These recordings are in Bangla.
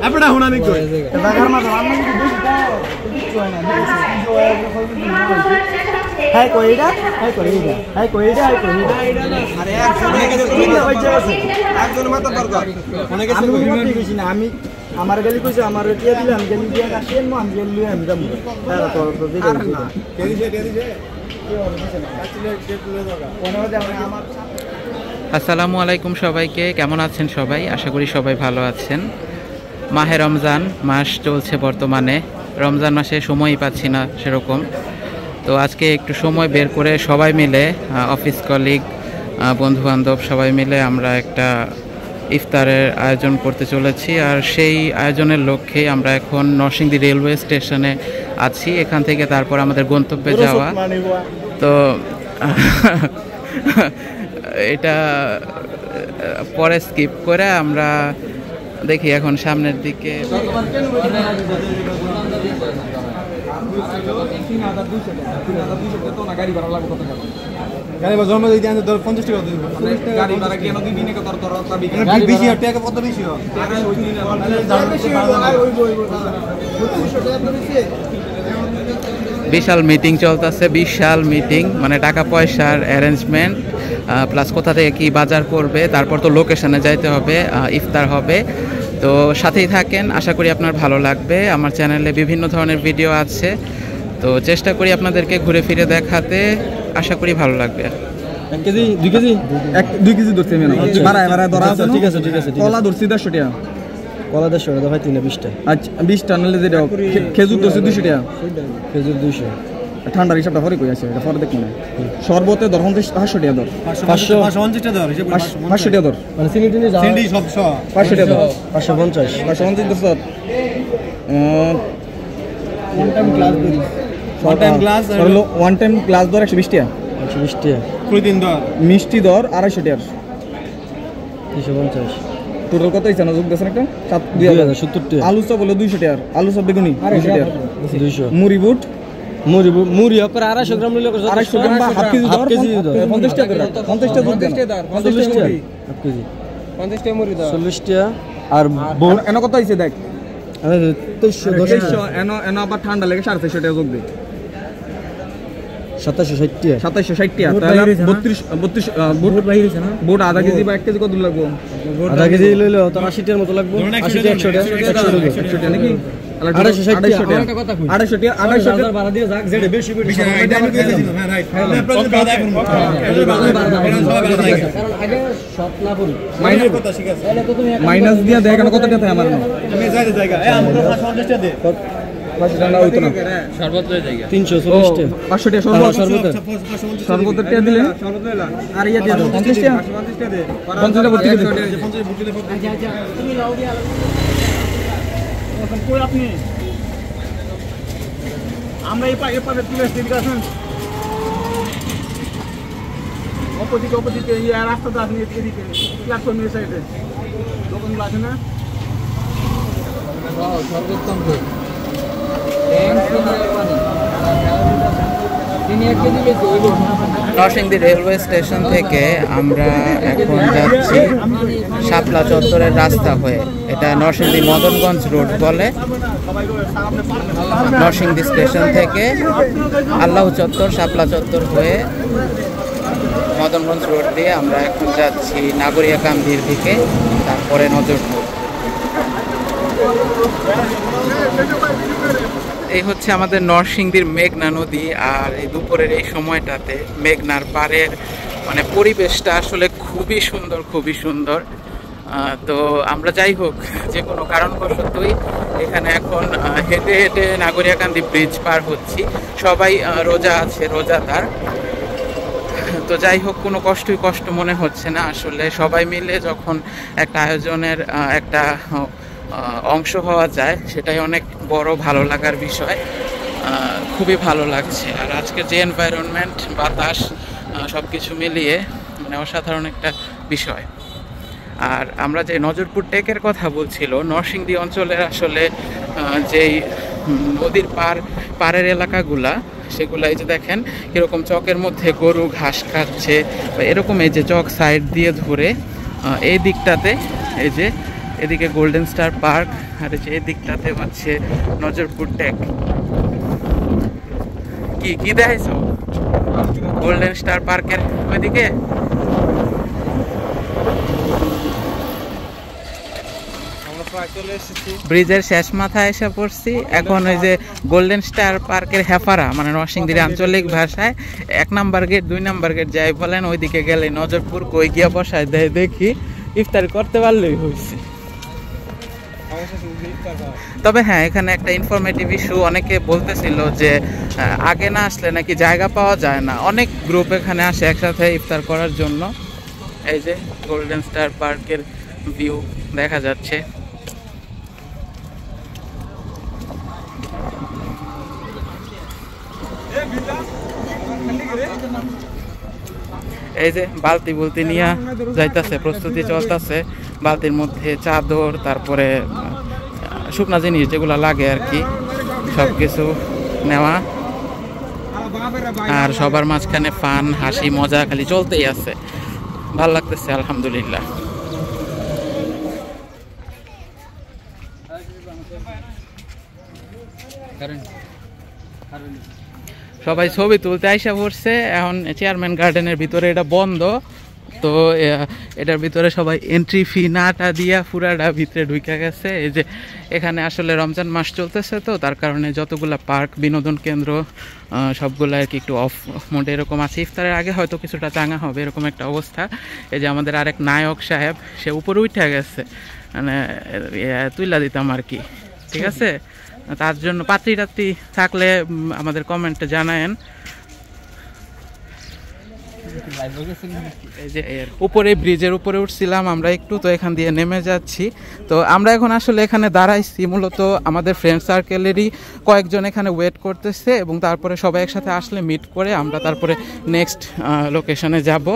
Apa huna nih koi? Katakan mah orang itu hai koida, hai koida, hai koida, hai koida. Are একজন মাথা বর্গ মনে গেছে আমি কিছু না আমি আমার গালি কইছে আমার টিয়া দিলে আমি গালি দিয়া কাটেন মো আমি গালি আমি যাম তারা তো দিলে না টেরিছে আসসালামু আলাইকুম সবাইকে, কেমন আছেন সবাই? আশা করি সবাই ভালো আছেন। মাহে রমজান মাস চলছে বর্তমানে। রমজান মাসে সময়ই পাচ্ছি না সেরকম, তো আজকে একটু সময় বের করে সবাই মিলে অফিস কলিগ বন্ধুবান্ধব সবাই মিলে আমরা একটা ইফতারের আয়োজন করতে চলেছি। আর সেই আয়োজনের লক্ষ্যেই আমরা এখন নরসিংদী রেলওয়ে স্টেশনে আছি। এখান থেকে তারপর আমাদের গন্তব্যে যাওয়া। তো এটা পরে স্কিপ করে আমরা দেখি এখন সামনের দিকে। বিশাল মিটিং চলতেছে, বিশাল মিটিং, মানে টাকা পয়সার অ্যারেঞ্জমেন্ট প্লাস কোথা থেকে কি বাজার করবে, তারপর তো লোকেশনে যাইতে হবে, ইফতার হবে। তো সাথেই থাকেন, আশা করি আপনার ভালো লাগবে। আমার চ্যানেলে বিভিন্ন ধরনের ভিডিও আছে, তো চেষ্টা করি আপনাদেরকে ঘুরে ফিরে দেখাতে। আশা করি ভালো লাগবে। 1 কেজি 2 কেজি 2 কেজি ধরতে আমি না বাড়ায় ধরা আছে। ঠিক আছে কলা ধরছি 150 টাকা, কলা 150 টাকা ভাই 320 টাকা। আচ্ছা 20 টা নালে যেটা খেজুর ধরছি 200 টাকা, খেজুর 200। ঠান্ডার হিসাবটা পরে কই আছে, এটা পরে দেখব না। শরবতে ধর 500 টাকা ধর, 550 টাকা ধর, 500 টাকা ধর, মানে চিনি যা চিনি সব 500 টাকা ধর, 550 ধর। ওয়ান টাইম গ্লাস ধরি, ওয়ান টাইম গ্লাস ধর 120 টাকা, 120 টাকা। প্রতিদিন ধর মিষ্টি ধর 250 টাকা, 350। টোটাল কত হইছে না যোগ দেন একটা 2070 টাকা। আলু চপ হলো 200 টাকা, আলু চপ বেগুনি 200 টাকা, 200। মুড়ি বুট মুড়ি আপনার 250 গ্রাম নিলে 250 গ্রাম বা হাফ কেজি ধর 50 টাকা ধর, 50 টাকা ধর, 50 টাকা 50 টাকা হাফ কেজি, 50 টাকা মুড়ি ধর 40 টাকা। আর এনো কত হইছে দেখ, 2300 এনো আবার ঠান্ডা লাগে 450 টাকা যোগ দে, 2760 টাকা, 2760 টাকা। তাহলে 32 বুট বাইরে হইছে না। বুট আধা কেজি বা 1 কেজি কত লাগবে? আধা কেজি লইলে তো 80 টাকার মতো লাগবে, 80 টাকা 100 টাকা 100 টাকা নাকি 250 টাকা, 250 টাকা ভাড়া দিয়ে যাক যেটা বেশি বেশি মাইনাস দিয়া দেখ কত টাকা আমার শরবত 340 টাকা, 500 টাকা শরবত টাকা দিলে আর ইয়া দিয়ে 50 টাকা, 50 টাকা ভর্তি করে তুমি লাউ দিয়া কই আপনি আমরা এই পাশে তুলে এসে আসুন। অপোজিটে এই রাস্তাটা আপনি এদিকে প্ল্যাটফর্মের সাইডে দোকানগুলো আছে না। সর্বোত্তম নরসিংদী রেলওয়ে স্টেশন থেকে আমরা এখন যাচ্ছি শাপলা চত্বরের রাস্তা হয়ে। এটা নরসিংদী মদনগঞ্জ রোড বলে। নরসিংদী স্টেশন থেকে আল্লাহ চত্বর, শাপলা চত্বর হয়ে মদনগঞ্জ রোড দিয়ে আমরা এখন যাচ্ছি নাগরিয়াকান্দির দিকে, তারপরে নজরপুর। এই হচ্ছে আমাদের নরসিংদীর মেঘনা নদী। আর এই দুপুরের এই সময়টাতে মেঘনার পাড়ের মানে পরিবেশটা আসলে খুবই সুন্দর, খুবই সুন্দর। তো আমরা যাই হোক যে কোনো কারণবশতই এখানে এখন হেঁটে হেঁটে নাগরিয়াকান্দি ব্রিজ পার হচ্ছি। সবাই রোজা আছে, রোজাদার। তো যাই হোক কোনো কষ্ট মনে হচ্ছে না আসলে। সবাই মিলে যখন একটা আয়োজনের একটা অংশ হওয়া যায় সেটাই অনেক বড় ভালো লাগার বিষয়। খুবই ভালো লাগছে। আর আজকের যে এনভায়রনমেন্ট, বাতাস, সব কিছু মিলিয়ে মানে অসাধারণ একটা বিষয়। আর আমরা যে নজরপুর টেকের কথা বলছিল, নরসিংদী অঞ্চলের আসলে যেই নদীর পাড়ের এলাকাগুলা, সেগুলো এই যে দেখেন কীরকম চকের মধ্যে গরু ঘাস খাচ্ছে, বা এরকম এই যে চক সাইড দিয়ে ধরে এই দিকটাতে এই যে এদিকে গোল্ডেন স্টার পার্ক, আর এই দিকটাতে হচ্ছে নজরপুর টেক। কি কি দেখাইছো গোল্ডেন স্টার পার্কের ওইদিকে? ব্রিজের শেষ মাথায় এসে পড়ছি। এখন ওই যে গোল্ডেন স্টার পার্কের হেফারা, মানে নরসিংদীর আঞ্চলিক ভাষায় 1 নাম্বার গেট 2 নাম্বার গেট যাই বলেন, ওইদিকে গেলে নজরপুর কই গিয়া বসায় দেয়, দেখি ইফতারি করতে পারলেই হয়েছে। তবে হ্যাঁ, এখানে একটা ইনফরমেটিভ ইস্যু, অনেকে বলতেছিল যে আগে না আসলে নাকি জায়গা পাওয়া যায় না। অনেক গ্রুপ এখানে আসে একসাথে ইফতার করার জন্য। এই যে গোল্ডেন স্টার পার্কের ভিউ দেখা যাচ্ছে। এই যে বালতি বুলতি নিয়ে যাইতাছে, প্রস্তুতি চলতেছে। বালতির মধ্যে চাদর, তারপরে শুকনা জিনিস যেগুলো লাগে আর কি, সব কিছু নেওয়া। আর সবার মাঝখানে ফান, হাসি, মজা খালি চলতেই আছে। ভাল লাগতেছে আলহামদুলিল্লাহ। সবাই ছবি তুলতে আইসা পড়ছে। এখন চেয়ারম্যান গার্ডেনের ভিতরে এটা বন্ধ, তো এটার ভিতরে সবাই এন্ট্রি ফি নাটা দিয়া পুরাটা ভিতরে ঢুকে গেছে। এই যে এখানে আসলে রমজান মাস চলতেছে, তো তার কারণে যতগুলা পার্ক, বিনোদন কেন্দ্র সবগুলো আর কি একটু অফ মোডে এরকম আছে। ইফতারের আগে হয়তো কিছুটা চাঙা হবে এরকম একটা অবস্থা। এই যে আমাদের আরেক নায়ক সাহেব, সে উপরে উঠে গেছে, মানে তুইলা দিতাম আর কি, ঠিক আছে? তার জন্য পাত্রী টাত্রী থাকলে আমাদের কমেন্টে জানায়েন। এই যে উপরে ব্রিজের উপরে উঠছিলাম আমরা একটু, তো এখান দিয়ে নেমে যাচ্ছি। তো আমরা এখন আসলে এখানে দাঁড়াইছি, মূলত আমাদের ফ্রেন্ড সার্কেলেরই কয়েকজন এখানে ওয়েট করতেছে, এবং তারপরে সবাই একসাথে আসলে মিট করে আমরা তারপরে নেক্সট লোকেশনে যাব।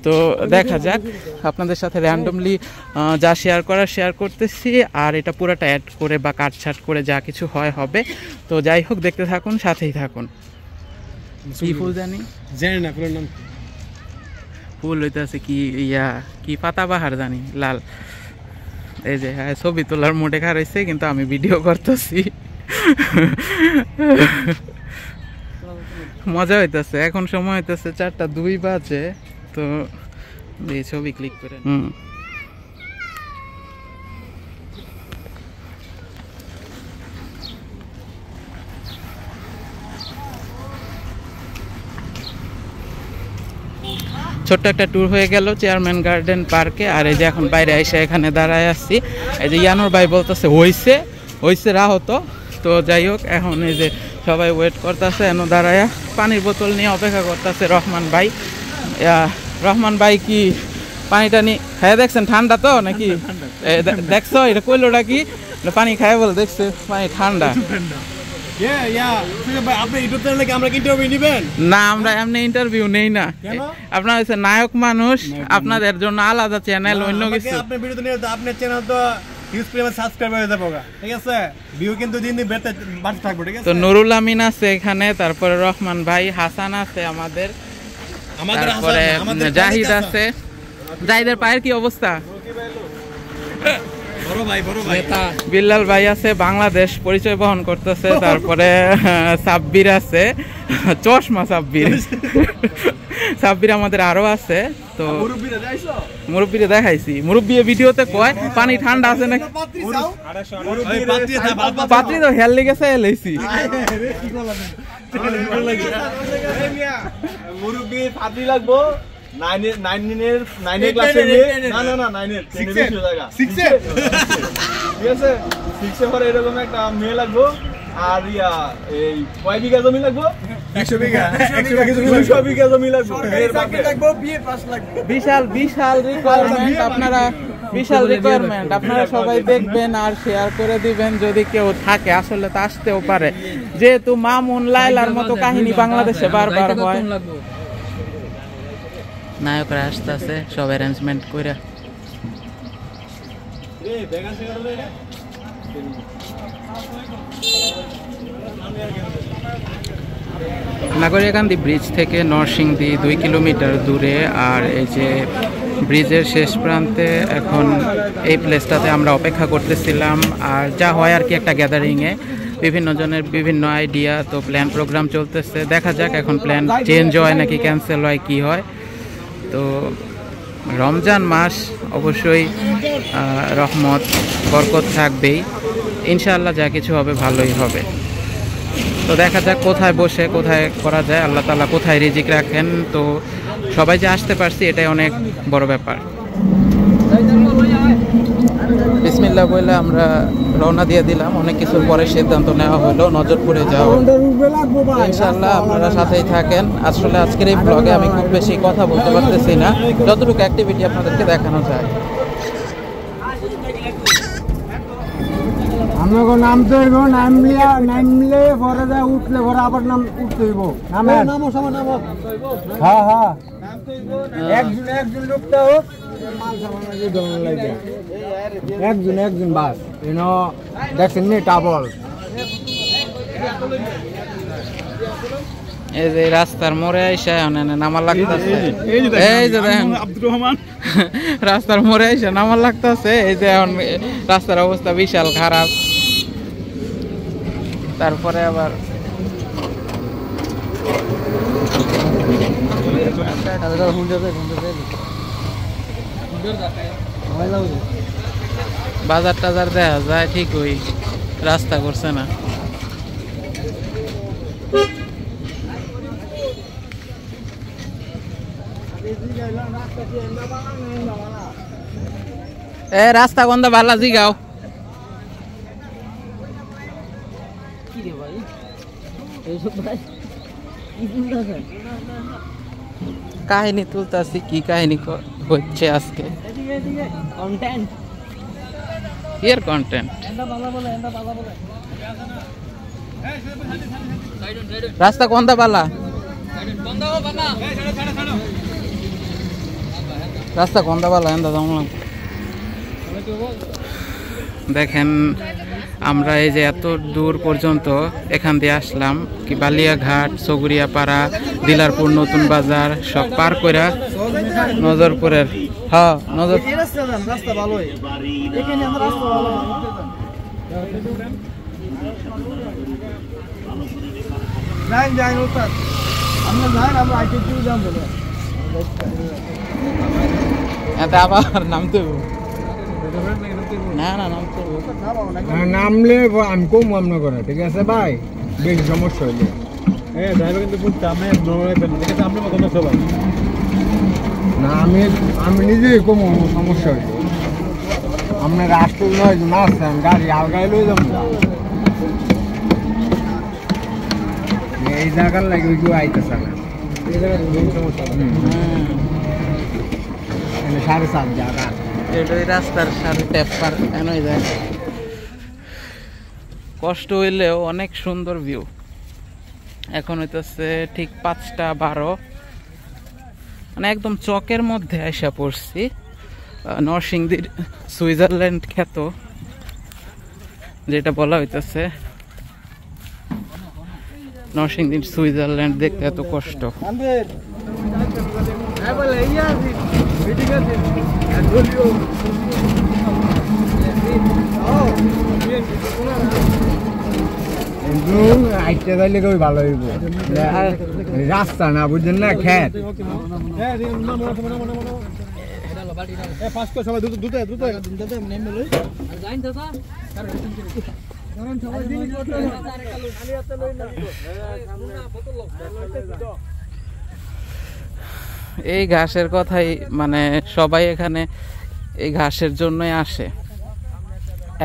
তো দেখা যাক, আপনাদের সাথে র্যান্ডমলি যা শেয়ার করার শেয়ার করতেছি, আর এটা পুরোটা অ্যাড করে বা কাটছাট করে যা কিছু হয় হবে। তো যাই হোক, দেখতে থাকুন, সাথেই থাকুন। কি ফুল জানি না, ফুলের নাম ফুল হইতেছে কি কি পাতাবাহার জানি, লাল। এই যে হ্যাঁ, ছবি তোলার মোটে খারাইছে, কিন্তু আমি ভিডিও করতেছি। মজা হইতেছে। এখন সময় হইতেছে 4:02 বাজে, তো এই ছবি ক্লিক করে ছোট্ট একটা ট্যুর হয়ে গেল চেয়ারম্যান গার্ডেন পার্কে। আর এই যে এখন বাইরে এসে এখানে দাঁড়ায় আসছি। এই যে ইয়ানুর ভাই বলতেছে হইছে রাহত। তো যাই হোক, এখন এই যে সবাই ওয়েট করতেছে, এন দাঁড়ায় পানির বোতল নিয়ে অপেক্ষা করতেছে রহমান ভাই। রহমান ভাই কি পানিটা নিয়ে খাইয়ে দেখছেন? ঠান্ডা তো নাকি? দেখছো এটা কইলোটা কি পানি খায় বলে দেখছে পানি ঠান্ডা। না, আমরা এমনি ইন্টারভিউ নেই না। আপনার হচ্ছে নায়ক মানুষ, আপনাদের জন্য আলাদা চ্যানেল, অন্য কিছু। আপনার চ্যানেল তো তো নুরুল আমিন আছে এখানে, তারপরে রহমান ভাই, হাসান আছে আমাদের, তারপরে জাহিদ আছে। জাহিদের পায়ের কি অবস্থা? বিল্লাল ভাই আছে, বাংলাদেশ পরিচয় বহন করতেছে। তারপরে সাব্বির আছে, চশমা সাব্বির আমাদের আরো আছে। তো মুরব্বীরে দেখাইছি, মুরব্বী ভিডিওতে কয় পানি ঠান্ডা আছে নাকি। পাত্রী তো হেল লেগেছে, এলাইছি মুরব্বী পাত্রী লাগবো। এরকম একটা মেয়ে লাগবো। আর এই কয় বিঘা জমি লাগবো? 100 বিঘা জমি লাগবো। বিশাল রিকোয়ারমেন্ট আপনারা, বিশাল রিকোয়ারমেন্ট আপনারা সবাই দেখবেন আর শেয়ার করে দিবেন যদি কেউ থাকে। আসলে তো আসতেও পারে, যেহেতু মামুন লায়লার মতো কাহিনী বাংলাদেশে বারবার হয়। নায়করা আসতেছে, সব অ্যারেঞ্জমেন্ট করে। নাগরিকান্দি ব্রিজ থেকে নরসিংদী 2 কিলোমিটার দূরে। আর এই যে ব্রিজের শেষ প্রান্তে এখন এই প্লেসটাতে আমরা অপেক্ষা করতেছিলাম। আর যা হয় আর কি একটা গ্যাদারিংয়ে বিভিন্ন জনের বিভিন্ন আইডিয়া, তো প্ল্যান প্রোগ্রাম চলতেছে। দেখা যাক এখন প্ল্যান চেঞ্জ হয় নাকি ক্যান্সেল হয়, কি হয়। তো রমজান মাস অবশ্যই রহমত বরকত থাকবেই, ইনশাআল্লাহ যা কিছু হবে ভালোই হবে। তো দেখা যাক কোথায় বসে কোথায় করা যায়, আল্লাহ তাআলা কোথায় রিজিক রাখেন। তো সবাই যে আসতে পারছি এটাই অনেক বড় ব্যাপার। বিসমিল্লাহ বলে আমরা রওনা দিয়ে দিলাম। অনেক কিছুর পরে সিদ্ধান্ত নেওয়া হলো নজরপুরে যাওয়া। ইনশাআল্লাহ আপনারা সাথেই থাকেন। আসলে আজকের এই ব্লগে আমি খুব বেশি কথা বলতে পারতেছি না, যতটুকু অ্যাক্টিভিটি আপনাদেরকে দেখানো যায়। আমাকে নামতে হইব, নামলে পরে যা উঠলে পরে আবার নাম উঠতে হইব। নামো সময় নামো। হ্যাঁ হ্যাঁ, একজন লোকটা হোক, একজন বাস দেখছেন নি টাবল। এই যে রাস্তার মোড়ে আইসা নামার লাগতেছে, এই যে দেখেন আব্দুর রহমান রাস্তার মোড়ে আইসা নামার লাগতেছে। এই যে এখন রাস্তার অবস্থা বিশাল খারাপ। তারপরে আবার বাজার টাজার দেখা যায় ঠিকই, রাস্তা করছে না। এ রাস্তা কোনটা ভালো জিগাও। কাহিনী তুলতেছি, কি কাহিনী হচ্ছে আজকে? এর কন্টেন্ট রাস্তা কোনটা বালা, রাস্তা কোনটা বালা এন্দা জানলাম। দেখেন আমরা এই যে এত দূর পর্যন্ত এখান দিয়ে আসলাম, কি বালিয়াঘাট, সগুরিয়াপাড়া, দিলারপুর, নতুন বাজার সব পার করে নজরপুরের। হ্যাঁ নজর রাস্তা ভালোই, এখানে আমরা রাস্তা ভালো। যাই ওস্তাদ, আমরা যাই, আমরা আইতে কি যাম বলে এটা আবার নামতে না না নামতে নামলে আমি কম আমনা করে, ঠিক আছে ভাই? বেশি সমস্যা হইলে ড্রাইভার কিন্তু বুঝতাম আপনি মতো না সবাই না, আমি নিজেই কম সমস্যা হইলে আপনার রাষ্ট্র নয় না আসছেন গাড়ি আলগাই লই যাবো। এই জায়গার লাগে কেউ আইতেছে না, এই জায়গায় সমস্যা 7.5 জায়গা এটাই রাস্তার সাথে টেপার এনই যায়। কষ্ট হইলেও অনেক সুন্দর ভিউ। এখন হইতেছে ঠিক 5:12, মানে একদম চকের মধ্যে আইসা পড়ছি। নরসিংদীর সুইজারল্যান্ড খ্যাত যেটা বলা হইতেছে, নরসিংদীর সুইজারল্যান্ড দেখতে এত কষ্ট। আইতে যাইলে কই ভালো হইব, রাস্তা না বুঝছেন না, খেত। এই ঘাসের কথাই, মানে সবাই এখানে এই ঘাসের জন্যই আসে।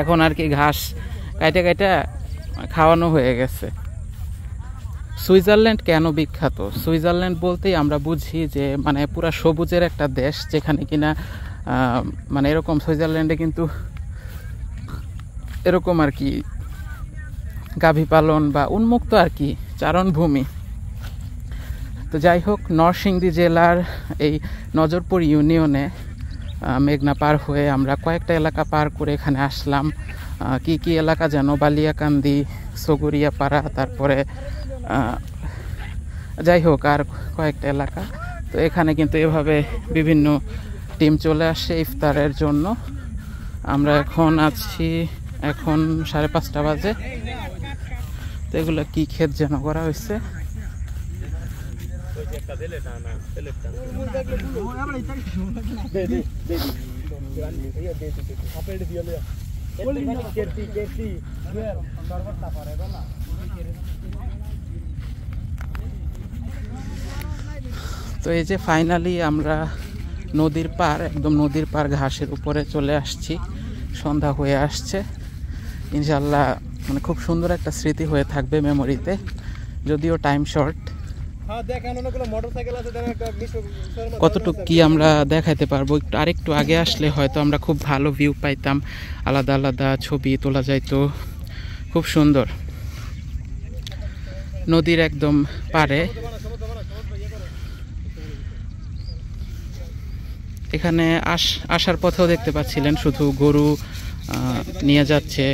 এখন আর কি ঘাস কাইটা কাইটা খাওয়ানো হয়ে গেছে। সুইজারল্যান্ড কেন বিখ্যাত? সুইজারল্যান্ড বলতেই আমরা বুঝি যে মানে পুরা সবুজের একটা দেশ, যেখানে কিনা মানে এরকম সুইজারল্যান্ডে কিন্তু এরকম আর কি গাভী পালন বা উন্মুক্ত আর কি চারণভূমি। তো যাই হোক, নরসিংদী জেলার এই নজরপুর ইউনিয়নে মেঘনা পার হয়ে আমরা কয়েকটা এলাকা পার করে এখানে আসলাম। কি কি এলাকা যেন? বালিয়াকান্দি, সগুরিয়াপাড়া, তারপরে যাই হোক আর কয়েকটা এলাকা। তো এখানে কিন্তু এভাবে বিভিন্ন টিম চলে আসে ইফতারের জন্য। আমরা এখন আছি, এখন 5:30 বাজে। তো এগুলো কি ক্ষেত যেন করা হয়েছে। তো এই যে ফাইনালি আমরা নদীর পার, একদম নদীর পার ঘাসের উপরে চলে আসছি। সন্ধ্যা হয়ে আসছে, ইনশাল্লাহ মানে খুব সুন্দর একটা স্মৃতি হয়ে থাকবে মেমোরিতে, যদিও টাইম শর্ট। কতটুকু কি আমরা দেখাইতে পারবো, একটু আরেকটু আগে আসলে হয়তো আমরা খুব ভালো ভিউ পাইতাম, আলাদা আলাদা ছবি তোলা যাইতো, খুব সুন্দর। নদীর একদম পারে এখানে আসার পথেও দেখতে পাচ্ছিলেন শুধু গরু নিয়ে যাচ্ছে।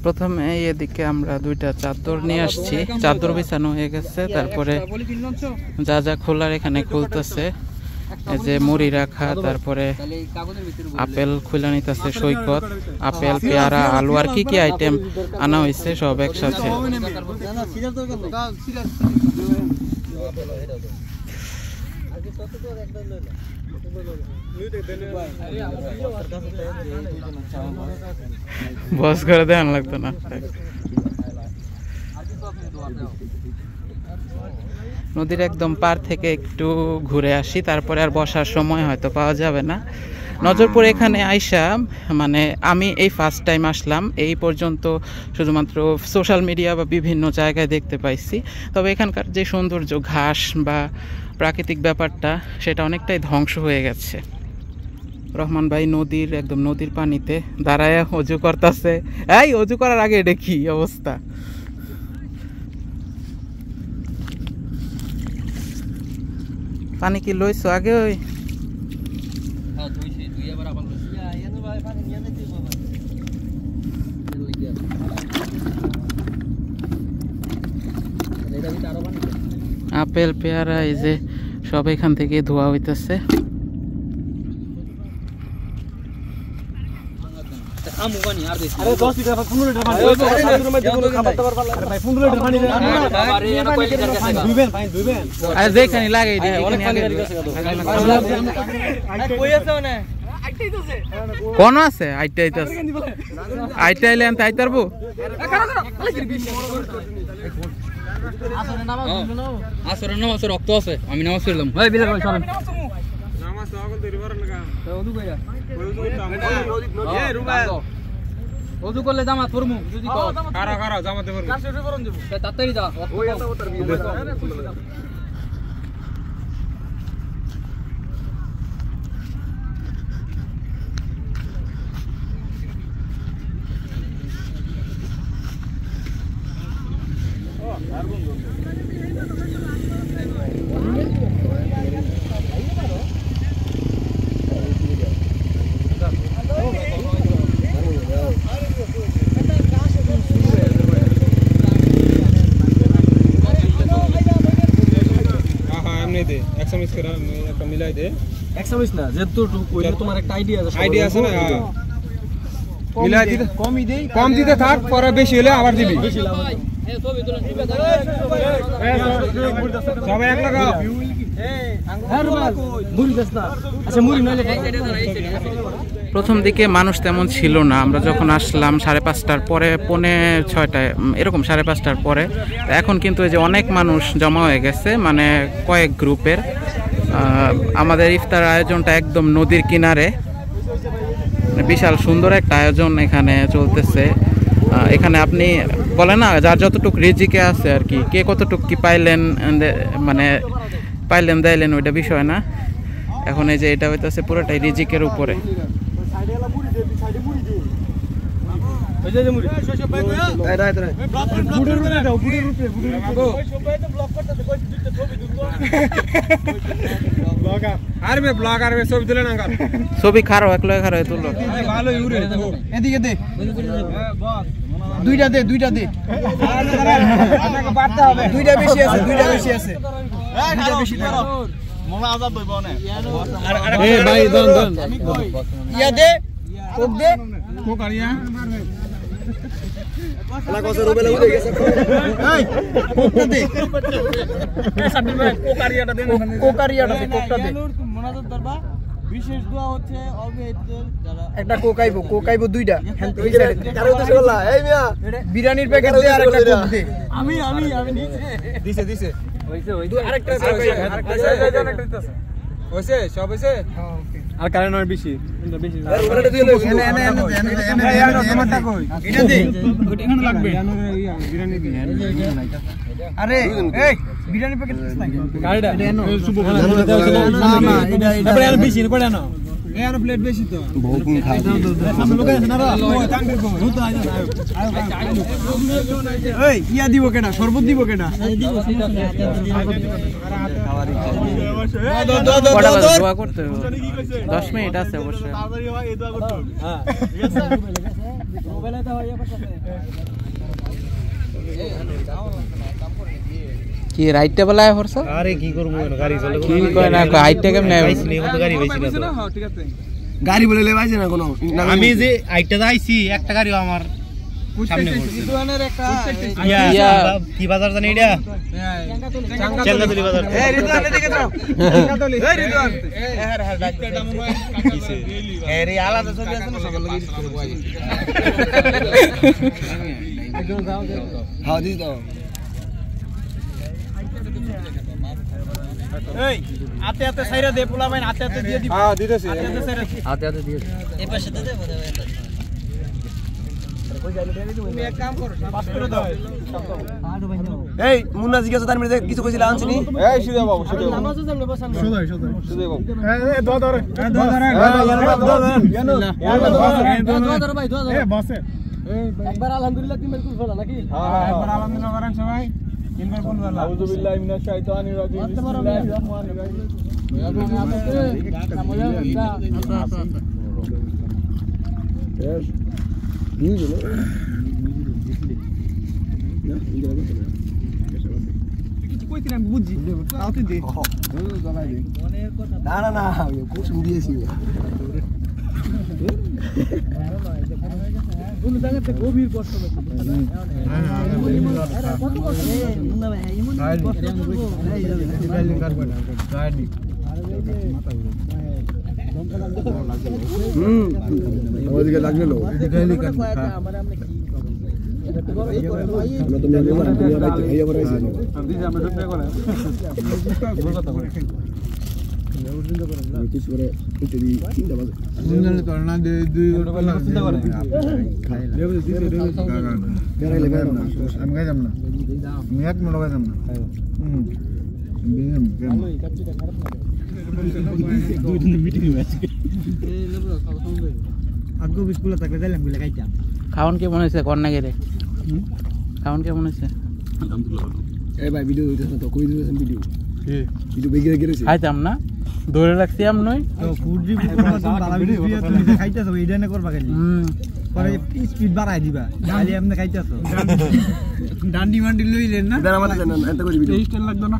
প্রথমে এদিকে আমরা 2টা চাদর নিয়ে আসছি, চাদর বিছানো হয়ে গেছে, তারপরে যা যা খোলার এখানে খুলতেছে। এই যে মুড়ি রাখা, তারপরে আপেল খুলে নিতেছে সৈকত, আপেল, পেয়ারা, আলু আর কি কি আইটেম আনা হয়েছে সব একসাথে। বস করে দেন লাগতো না। নদীর একদম পার থেকে একটু ঘুরে আসি, তারপরে আর বসার সময় হয়তো পাওয়া যাবে না। নজরপুর এখানে আইসা মানে আমি এই ফার্স্ট টাইম আসলাম, এই পর্যন্ত শুধুমাত্র সোশ্যাল মিডিয়া বা বিভিন্ন জায়গায় দেখতে পাইছি। তবে এখানকার যে সৌন্দর্য, ঘাস বা প্রাকৃতিক ব্যাপারটা, সেটা অনেকটাই ধ্বংস হয়ে গেছে। রহমান ভাই নদীর একদম নদীর পানিতে দাঁড়ায় অজু করতেছে। এই অজু করার আগে এটা কি অবস্থা! পানি কি লইছো আগে? ওই আপেল, পেয়ারা এই যে সব এখান থেকে ধোয়া হইতেছে। যেখানে লাগে কোন আছে আইটা আইলে আনতে আইতে পারবো। রক্ত আছে, আমি নামাজ পড়লাম। ওযু করলে জামাত পরমু, যদি কও কারা কারা জামাতে পরমু, তাড়াতাড়ি যা। তোমার একটা আইডিয়া আছে না, মিলাই দিতে কম দিতে থাক, পরে বেশি হলে আবার দিবি। সবাই এক লাগাও। প্রথম দিকে মানুষ তেমন ছিল না, আমরা যখন আসলাম 5:30টার পরে, 5:45 এরকম, 5:30টার পরে। এখন কিন্তু এই যে অনেক মানুষ জমা হয়ে গেছে, মানে কয়েক গ্রুপের। আমাদের ইফতার আয়োজনটা একদম নদীর কিনারে, বিশাল সুন্দর একটা আয়োজন এখানে চলতেছে। এখানে আপনি বলে না, যার যতটুকু রিজিকে আছে আর কি, কে কতটুকু কি পাইলেন, মানে পাইলেন দাইলেন ওইটা বিষয় না। এখন এই যে এটা হইতেছে পুরোটাই রিজিকের উপরে। ছবি খারো, এক লয় খারো তুলো। দুইটা দে দুইটা বাড়তে হবে দুইটা বেশি আছে মনে আজাদ হইব না এ ভাই দন ইয়া দে কোক দে কোক আরিয়া এলা কসে রুবেলা উঠে গেছে এই কোকটা দে এ সাবির ভাই কোক আরিয়াটা দে কোকটা দে মোনাজাত দরবা বিশেষ দোয়া হচ্ছে অবহেতদের যারা একটা কোক আইবো দুইটা ওই সাইডে কারো তো বললা এই মিয়া বিরিয়ানির প্যাকেট দে আর একটা কোক দে আমি দিছে হইছে আরেকটা আছে হইছে সব হইছে হ্যাঁ ওকে আর কারণ আর বেশি আর ওটা দিয়ে লইছ এটা কই এটা দে ওটা এখানে লাগবে বিরিয়ানি দি আরে এই বিরিয়ানি প্যাকেট থাকে গাড়িটা এটা এনো শুভ না এটা আর বেশি পড়ে না এর প্লেট বেশি তো বহু খাই সামনে লোক আছে না রা ভূত আয় এই ইয়া দিব কেডা শরবত দিব কেডা দিব দোয়া করতে 10 মিনিট আছে অবশ্যই তাড়াতাড়ি হয় এই দোয়া করতে হ্যাঁ ঠিক আছে মোবাইলে তো হয় পাশে কি রাইটটা বলায় হরছ আরে কি করব গাড়ি চলে কি কয় না হাইটটা কেমনে আইছি মত গাড়ি পাইছি না হ্যাঁ ঠিক আছে গাড়ি বলে লেবাইছে না কোনো আমি যে আইটা আইছি একটা গাড়িও আমার সামনে পড়ছে রিদওয়ানের একটা ইয়া কি বাজার জানি এটা চাঙ্গাতলি বাজার এই রিদওয়ান এদিকে যাও চাঙ্গাতলি এই রিদওয়ান হ্যাঁ ডাক্তারটা মনে হয় কিছে এই রে আলাদা ছবি আছে না সকাল লাগি করে বয় একদম যাও হ্যাঁ দি দাও এই আতে সাইরা দে পোলা ভাই আতে দিয়ে দিবি হ্যাঁ দিতেছি আতে দিয়ে এই পাশে দে তুমি এক কাম করো পাস করে দাও এই মুন্না জিজ্ঞাসা তার মধ্যে কিছু কইছিল আনছিনি এই সুদে বাবু সুদে নামাজে যামনে বসান সুদে বাবু এই দোয়া ধরে ভাই দোয়া ধরে এ বসে একবার আলহামদুলিল্লাহ তিনবার কুল ফলা নাকি হ্যাঁ একবার আলহামদুলিল্লাহ করেন সবাই তিনবার কুল ফলা আউযু বিল্লাহি মিনাশ শাইতানির রাজিম বিসমিল্লাহির রহমানির রহিম না কুসুম দিয়েছি গভীর কষ্ট ওদিকে লাগবে লো খাওন কেমন হয়েছে কন্যা গেলে খাওন কেমন হয়েছে এই ভাই ভিডিও হইতেছে তো কই দিতেছেন ভিডিও ভিডিও বেগিরে গেছে খাইতাম না ধরে রাখছি আম নই তো ফুডজি বালা ভিডিও তুমি খাইতেছো এইটা না করবা খালি পরে স্পিড বাড়াই দিবা খালি আপনি খাইতেছো ডান্ডি মান্ডি লইলেন না দাঁড়া মানে জানেন এত করে ভিডিও টেস্ট লাগতো না